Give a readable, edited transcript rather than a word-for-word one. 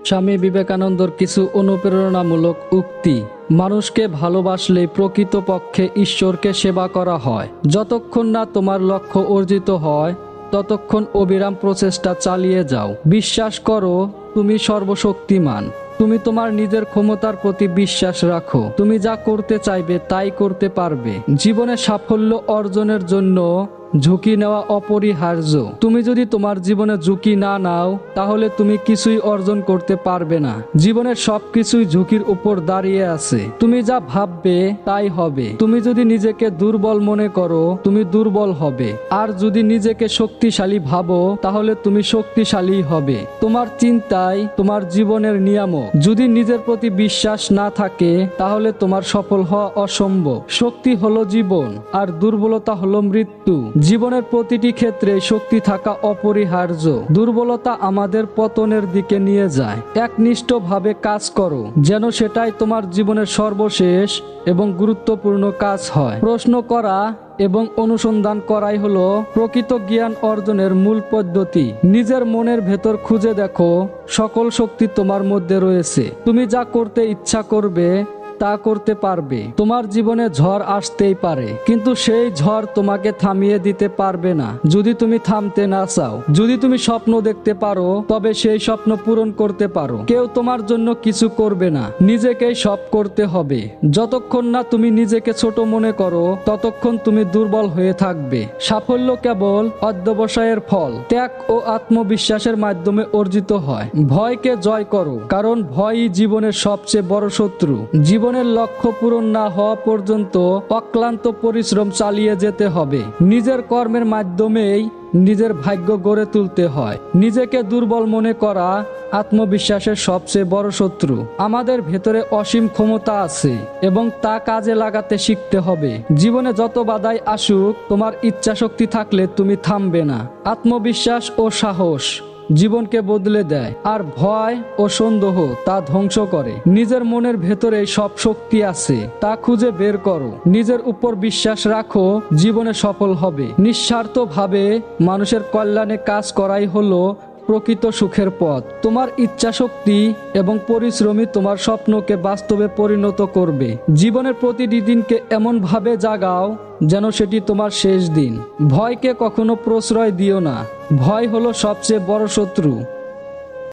স্বামী বিবেকানন্দর কিছু অনুপ্রেরণামূলক উক্তি। মানুষকে ভালোবাসলে প্রকৃতপক্ষে ঈশ্বরকে সেবা করা হয়। যতক্ষণ না তোমার লক্ষ্য অর্জিত হয় ততক্ষণ অবিরাম প্রচেষ্টা চালিয়ে যাও। বিশ্বাস করো তুমি সর্বশক্তিমান। তুমি তোমার নিজের ক্ষমতার প্রতি বিশ্বাস রাখো। তুমি যা করতে চাইবে তাই করতে পারবে। জীবনে সাফল্য অর্জনের জন্য ঝুঁকি নেওয়া অপরিহার্য। তুমি যদি তোমার জীবনে ঝুঁকি না নাও তাহলে তুমি কিছুই অর্জন করতে পারবে না। জীবনের সবকিছুই ঝুঁকির উপর দাঁড়িয়ে আছে। তুমি যা ভাববে তাই হবে। তুমি যদি নিজেকে দুর্বল মনে করো তুমি দুর্বল হবে, আর যদি নিজেকে শক্তিশালী ভাবো তাহলে তুমি শক্তিশালী হবে। তোমার চিন্তাই তোমার জীবনের নিয়ামক। যদি নিজের প্রতি বিশ্বাস না থাকে তাহলে তোমার সফল হওয়া অসম্ভব। শক্তি হলো জীবন আর দুর্বলতা হলো মৃত্যু। জীবনের প্রতিটি ক্ষেত্রে শক্তি থাকা অপরিহার্য। দুর্বলতা আমাদের পতনের দিকে নিয়ে যায়। একনিষ্ঠভাবে কাজ করো যেন সেটাই তোমার জীবনের সর্বশেষ এবং গুরুত্বপূর্ণ কাজ হয়। প্রশ্ন করা এবং অনুসন্ধান করাই হলো প্রকৃত জ্ঞান অর্জনের মূল পদ্ধতি। নিজের মনের ভেতর খুঁজে দেখো, সকল শক্তি তোমার মধ্যে রয়েছে। তুমি যা করতে ইচ্ছা করবে তা করতে পারবে। তোমার জীবনে ঝড় আসতেই পারে, কিন্তু সেই ঝড় তোমাকে থামিয়ে দিতে পারবে না যদি তুমি থামতে না চাও। যদি তুমি স্বপ্ন দেখতে পারো তবে সেই স্বপ্ন পূরণ করতে পারো। কেউ তোমার জন্য কিছু করবে না, নিজেকেই সব করতে হবে। যতক্ষণ না তুমি নিজেকে ছোট মনে করো ততক্ষণ তুমি দুর্বল হয়ে থাকবে। সাফল্য কেবল অধ্যবসায়ের ফল, ত্যাগ ও আত্মবিশ্বাসের মাধ্যমে অর্জিত হয়। ভয়কে জয় করো, কারণ ভয়ই জীবনের সবচেয়ে বড় শত্রু। জীবনের লক্ষ্য পূরণ না হওয়া পর্যন্ত অক্লান্ত পরিশ্রম চালিয়ে যেতে হবে। নিজের কর্মের মাধ্যমেই নিজের ভাগ্য গড়ে তুলতে হয়। নিজেকে দুর্বল মনে করা আত্মবিশ্বাসের সবচেয়ে বড় শত্রু। আমাদের ভেতরে অসীম ক্ষমতা আছে এবং তা কাজে লাগাতে শিখতে হবে। জীবনে যত বাধাই আসুক, তোমার ইচ্ছা শক্তি থাকলে তুমি থামবে না। আত্মবিশ্বাস ও সাহস জীবনকে বদলে দেয়, আর ভয় ও সন্দেহ তা ধ্বংস করে। নিজের মনের ভেতরে সব শক্তি আছে, তা খুঁজে বের করো। নিজের উপর বিশ্বাস রাখো, জীবনে সফল হবে। নিঃস্বার্থভাবে মানুষের কল্যাণে কাজ করাই হলো প্রকৃত সুখের পথ। তোমার ইচ্ছা শক্তি এবং পরিশ্রমী তোমার স্বপ্নকে বাস্তবে পরিণত করবে। জীবনের প্রতিটি দিনকে এমনভাবে জাগাও যেন সেটি তোমার শেষ দিন। ভয়কে কখনো প্রশ্রয় দিও না। ভয় হলো সবচেয়ে বড় শত্রু।